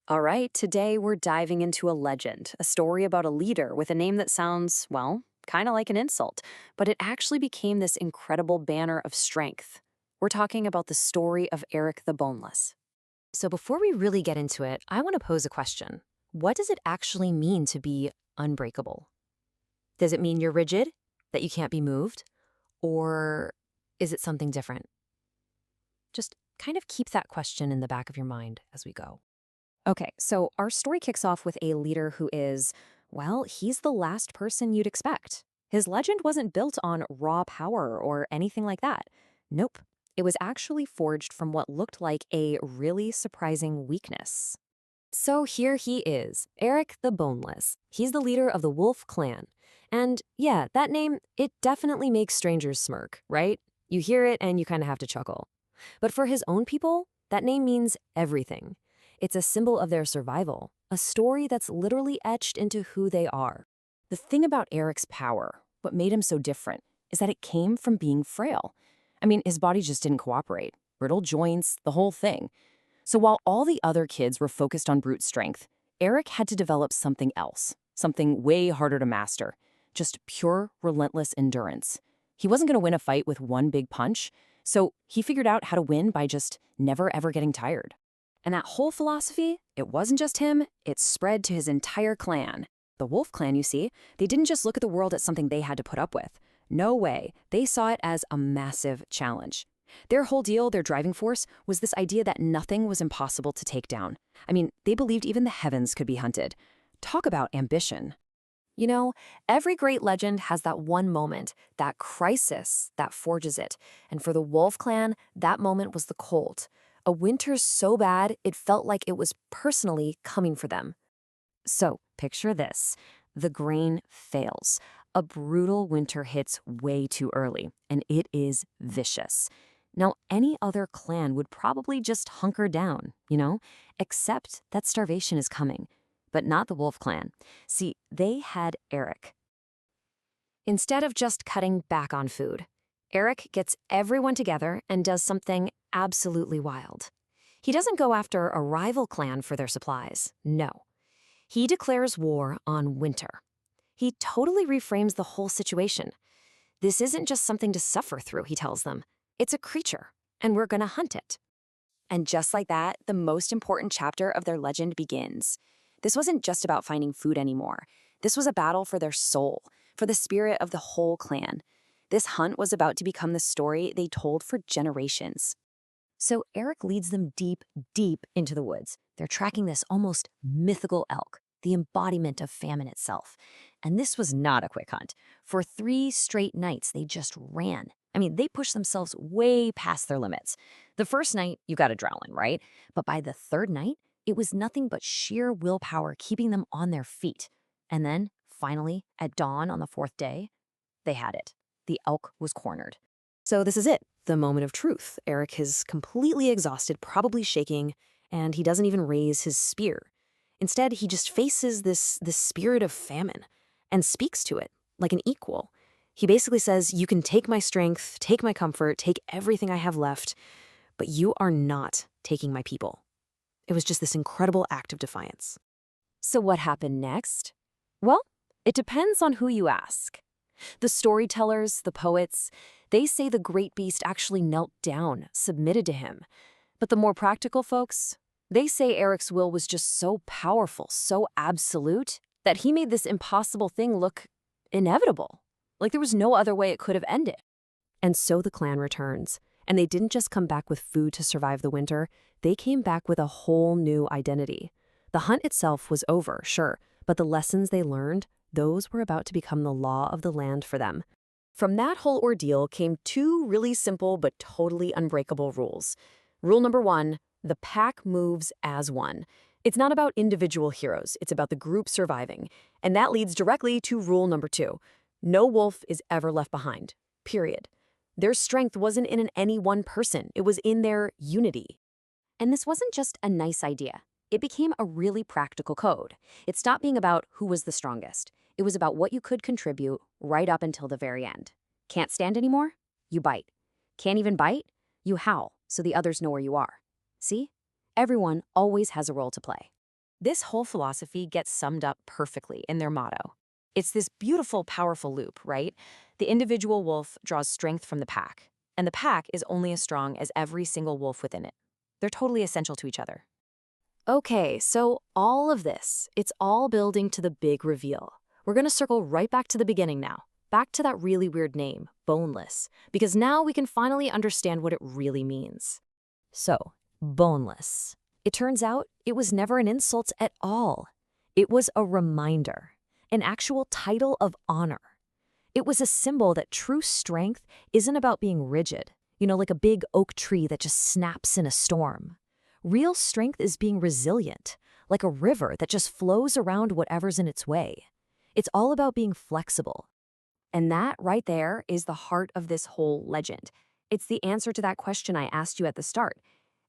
All right, today we're diving into a legend, a story about a leader with a name that sounds, well, kind of like an insult, but it actually became this incredible banner of strength. We're talking about the story of Eric the Boneless. So before we really get into it, I want to pose a question. What does it actually mean to be unbreakable? Does it mean you're rigid, that you can't be moved? Or is it something different? Just kind of keep that question in the back of your mind as we go. Okay, so our story kicks off with a leader who is, well, he's the last person you'd expect. His legend wasn't built on raw power or anything like that. Nope. It was actually forged from what looked like a really surprising weakness. So here he is, Eric the Boneless. He's the leader of the Wolf clan. And yeah, that name, it definitely makes strangers smirk, right? You hear it and you kind of have to chuckle. But for his own people, that name means everything. It's a symbol of their survival, a story that's literally etched into who they are. The thing about Eric's power, what made him so different, is that it came from being frail. I mean, his body just didn't cooperate. Brittle joints, the whole thing. So while all the other kids were focused on brute strength, Eric had to develop something else, something way harder to master. Just pure, relentless endurance. He wasn't going to win a fight with one big punch, so he figured out how to win by just never ever getting tired. And that whole philosophy, it wasn't just him, it spread to his entire clan. The Wolf clan, you see, they didn't just look at the world as something they had to put up with. No way. They saw it as a massive challenge. Their whole deal, their driving force, was this idea that nothing was impossible to take down. I mean, they believed even the heavens could be hunted. Talk about ambition. You know, every great legend has that one moment, that crisis that forges it. And for the Wolf clan, that moment was the cold. A winter so bad, it felt like it was personally coming for them. So, picture this. The grain fails. A brutal winter hits way too early, and it is vicious. Now, any other clan would probably just hunker down, except that starvation is coming. But not the Wolf clan. See, they had Eric. Instead of just cutting back on food, Eric gets everyone together and does something absolutely wild. He doesn't go after a rival clan for their supplies, no. He declares war on winter. He totally reframes the whole situation. This isn't just something to suffer through, he tells them. It's a creature, and we're gonna hunt it. And just like that, the most important chapter of their legend begins. This wasn't just about finding food anymore. This was a battle for their soul, for the spirit of the whole clan. This hunt was about to become the story they told for generations. So Eric leads them deep, deep into the woods. They're tracking this almost mythical elk, the embodiment of famine itself. And this was not a quick hunt. For 3 straight nights, they just ran. I mean, they pushed themselves way past their limits. The first night, you got adrenaline, right? But by the third night, it was nothing but sheer willpower keeping them on their feet. And then, finally, at dawn on the 4th day, they had it. The elk was cornered. So this is it, the moment of truth. Eric is completely exhausted, probably shaking, and he doesn't even raise his spear. Instead, he just faces this spirit of famine and speaks to it like an equal. He basically says, you can take my strength, take my comfort, take everything I have left, but you are not taking my people. It was just this incredible act of defiance. So what happened next? Well, it depends on who you ask. The storytellers, the poets, they say the great beast actually knelt down, submitted to him. But the more practical folks, they say Eric's will was just so powerful, so absolute, that he made this impossible thing look inevitable. Like there was no other way it could have ended. And so the clan returns. And they didn't just come back with food to survive the winter, they came back with a whole new identity. The hunt itself was over, sure, but the lessons they learned, those were about to become the law of the land for them. From that whole ordeal came 2 really simple but totally unbreakable rules. Rule number 1, the pack moves as one. It's not about individual heroes, it's about the group surviving. And that leads directly to rule number 2. No wolf is ever left behind, period. Their strength wasn't in any one person, it was in their unity. And this wasn't just a nice idea. It became a really practical code. It stopped being about who was the strongest. It was about what you could contribute right up until the very end. Can't stand anymore? You bite. Can't even bite? You howl, so the others know where you are. See? Everyone always has a role to play. This whole philosophy gets summed up perfectly in their motto. It's this beautiful, powerful loop, right? The individual wolf draws strength from the pack, and the pack is only as strong as every single wolf within it. They're totally essential to each other. Okay, so all of this, it's all building to the big reveal. We're going to circle right back to the beginning now, back to that really weird name, Boneless, because now we can finally understand what it really means. So, boneless. It turns out it was never an insult at all. It was a reminder, an actual title of honor. It was a symbol that true strength isn't about being rigid, like a big oak tree that just snaps in a storm. Real strength is being resilient, like a river that just flows around whatever's in its way. It's all about being flexible. And that right there is the heart of this whole legend. It's the answer to that question I asked you at the start.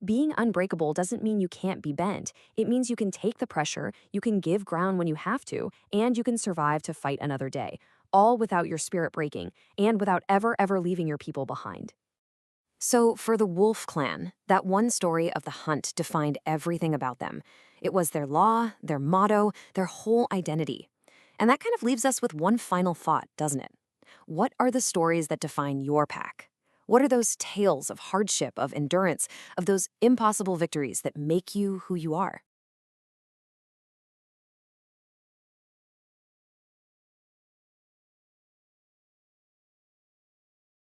Being unbreakable doesn't mean you can't be bent. It means you can take the pressure, you can give ground when you have to, and you can survive to fight another day, all without your spirit breaking and without ever leaving your people behind. So for the Wolf Clan, that one story of the hunt defined everything about them. It was their law, their motto, their whole identity. And that kind of leaves us with one final thought, doesn't it? What are the stories that define your pack? What are those tales of hardship, of endurance, of those impossible victories that make you who you are?